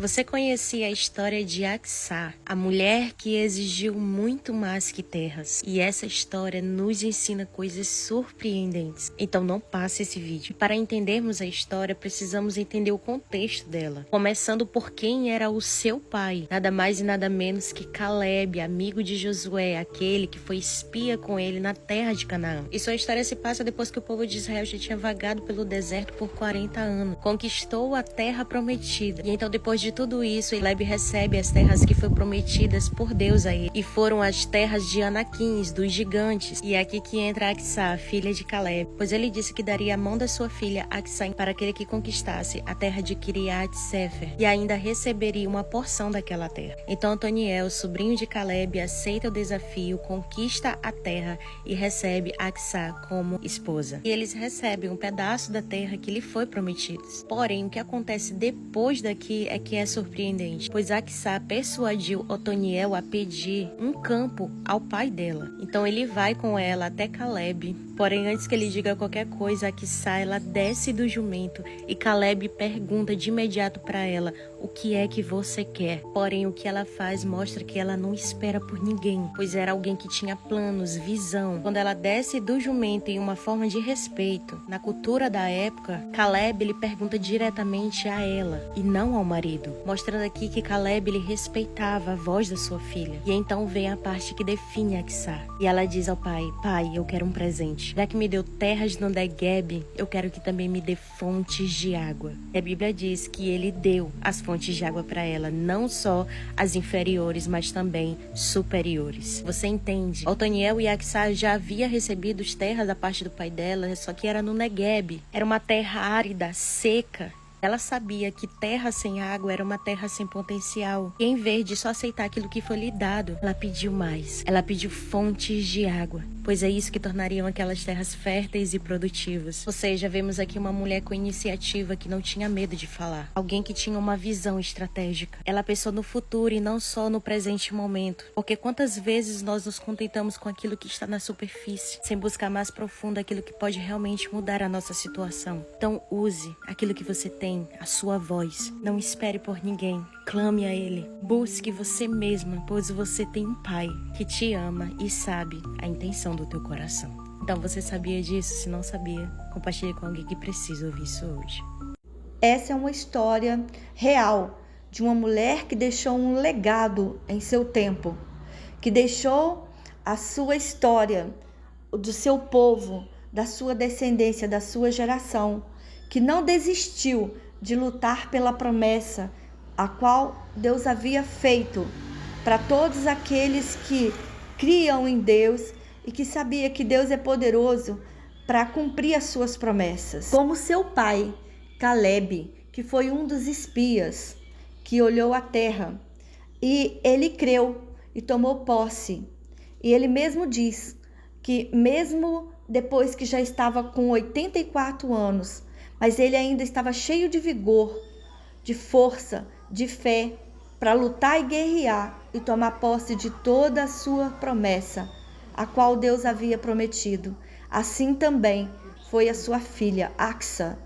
Você conhecia a história de Acsá, a mulher que exigiu muito mais que terras. E essa história nos ensina coisas surpreendentes. Então não passe esse vídeo. Para entendermos a história, precisamos entender o contexto dela. Começando por quem era o seu pai. Nada mais e nada menos que Caleb, amigo de Josué, aquele que foi espia com ele na terra de Canaã. E sua história se passa depois que o povo de Israel já tinha vagado pelo deserto por 40 anos. Conquistou a terra prometida. E então depois de tudo isso, Caleb recebe as terras que foram prometidas por Deus a ele. E foram as terras de Anaquins, dos gigantes. E é aqui que entra Acsá, filha de Caleb, pois ele disse que daria a mão da sua filha Acsá para aquele que conquistasse a terra de Kiriat Sefer e ainda receberia uma porção daquela terra. Então Otoniel, sobrinho de Caleb, aceita o desafio, conquista a terra e recebe Acsá como esposa. E eles recebem um pedaço da terra que lhe foi prometido. Porém, o que acontece depois daqui é que é surpreendente, pois Acsá persuadiu Otoniel a pedir um campo ao pai dela. Então ele vai com ela até Caleb, porém antes que ele diga qualquer coisa, Acsá ela desce do jumento e Caleb pergunta de imediato para ela: o que é que você quer? Porém o que ela faz mostra que ela não espera por ninguém, pois era alguém que tinha planos, visão. Quando ela desce do jumento em uma forma de respeito, na cultura da época, Caleb ele pergunta diretamente a ela e não ao marido, mostrando aqui que Caleb ele respeitava a voz da sua filha. E então vem a parte que define Acsá. E ela diz ao pai: pai, eu quero um presente. Já que me deu terras no Negueb, eu quero que também me dê fontes de água. E a Bíblia diz que ele deu as fontes de água para ela, não só as inferiores, mas também superiores. Você entende? Otoniel e Acsá já havia recebido as terras da parte do pai dela, só que era no Negueb. Era uma terra árida, seca. Ela sabia que terra sem água era uma terra sem potencial. E em vez de só aceitar aquilo que foi lhe dado, ela pediu mais. Ela pediu fontes de água, pois é isso que tornariam aquelas terras férteis e produtivas. Ou seja, vemos aqui uma mulher com iniciativa que não tinha medo de falar. Alguém que tinha uma visão estratégica. Ela pensou no futuro e não só no presente momento. Porque quantas vezes nós nos contentamos com aquilo que está na superfície, sem buscar mais profundo aquilo que pode realmente mudar a nossa situação. Então use aquilo que você tem, a sua voz. Não espere por ninguém. Clame a Ele. Busque você mesma, pois você tem um Pai que te ama e sabe a intenção do teu coração. Então você sabia disso? Se não sabia, compartilhe com alguém que precisa ouvir isso hoje. Essa é uma história real de uma mulher que deixou um legado em seu tempo, que deixou a sua história, do seu povo, da sua descendência, da sua geração, que não desistiu de lutar pela promessa a qual Deus havia feito para todos aqueles que criam em Deus e que sabia que Deus é poderoso para cumprir as suas promessas. Como seu pai, Caleb, que foi um dos espias que olhou a terra e ele creu e tomou posse. E ele mesmo diz que mesmo depois que já estava com 84 anos, mas ele ainda estava cheio de vigor, de força, de fé, para lutar e guerrear e tomar posse de toda a sua promessa, a qual Deus havia prometido. Assim também foi a sua filha, Acsá,